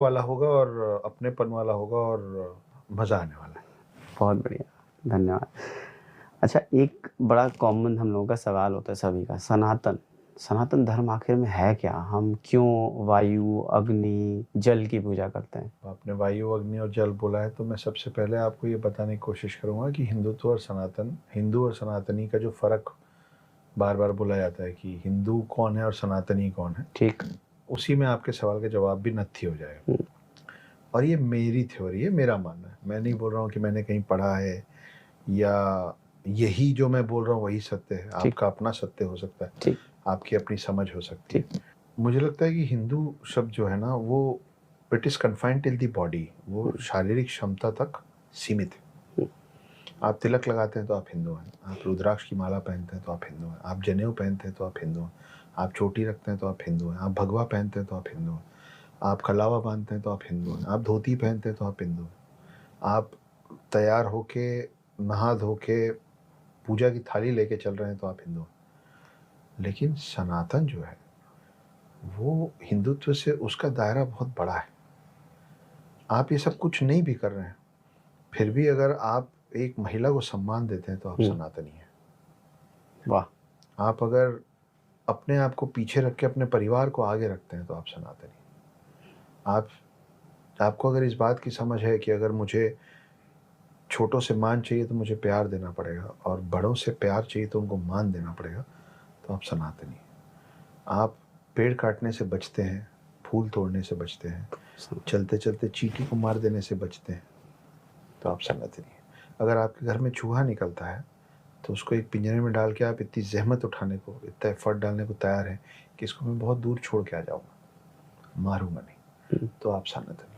वाला होगा और अपनेपन वाला होगा और मज़ा आने वाला है। बहुत बढ़िया, धन्यवाद। अच्छा, एक बड़ा कॉमन हम लोगों का सवाल होता है सभी का, सनातन। सनातन धर्म आखिर में है क्या? हम क्यों वायु, अग्नि, जल की पूजा करते हैं? आपने वायु, अग्नि और जल बोला है तो मैं सबसे पहले आपको ये बताने की कोशिश करूँगा कि हिंदुत्व और सनातन, हिंदू और सनातनी का जो फ़र्क बार बार बोला जाता है कि हिंदू कौन है और सनातनी कौन है, ठीक। उसी में आपके सवाल का जवाब भी नत्थी हो जाएगा। और ये मेरी थ्योरी है, मेरा मानना है। मैं नहीं बोल रहा हूँ कि मैंने कहीं पढ़ा है या यही जो मैं बोल रहा हूँ वही सत्य है। आपका अपना सत्य हो सकता है, आपकी अपनी समझ हो सकती है। मुझे लगता है कि हिंदू शब्द जो है ना, वो it is confined till the body, वो शारीरिक क्षमता तक सीमित है। आप तिलक लगाते हैं तो आप हिंदू हैं, आप रुद्राक्ष की माला पहनते हैं तो आप हिंदू हैं, आप जनेऊ पहनते हैं तो आप हिंदू हैं, आप चोटी रखते हैं तो आप हिंदू हैं, आप भगवा पहनते हैं तो आप हिंदू हैं, आप कलावा बांधते हैं तो आप हिंदू हैं, आप धोती पहनते हैं तो आप हिंदू हैं, आप तैयार होके नहा धो के पूजा की थाली लेके चल रहे हैं तो आप हिंदू हैं। लेकिन सनातन जो है वो हिंदुत्व से उसका दायरा बहुत बड़ा है। आप ये सब कुछ नहीं भी कर रहे हैं, फिर भी अगर आप एक महिला को सम्मान देते हैं तो आप सनातनी हैं। वाह। आप अगर अपने आप को पीछे रख के अपने परिवार को आगे रखते हैं तो आप सनातनी हैं। आपको अगर इस बात की समझ है कि अगर मुझे छोटों से मान चाहिए तो मुझे प्यार देना पड़ेगा और बड़ों से प्यार चाहिए तो उनको मान देना पड़ेगा, तो आप सनातनी हैं। आप पेड़ काटने से बचते हैं, फूल तोड़ने से बचते हैं, चलते चलते चींटी को मार देने से बचते हैं, तो आप सनातनी हैं। अगर आपके घर में चूहा निकलता है तो उसको एक पिंजरे में डाल के आप इतनी जहमत उठाने को, इतना एफर्ट डालने को तैयार हैं कि इसको मैं बहुत दूर छोड़ के आ जाऊँगा, मारूंगा नहीं, तो आप सनातनी।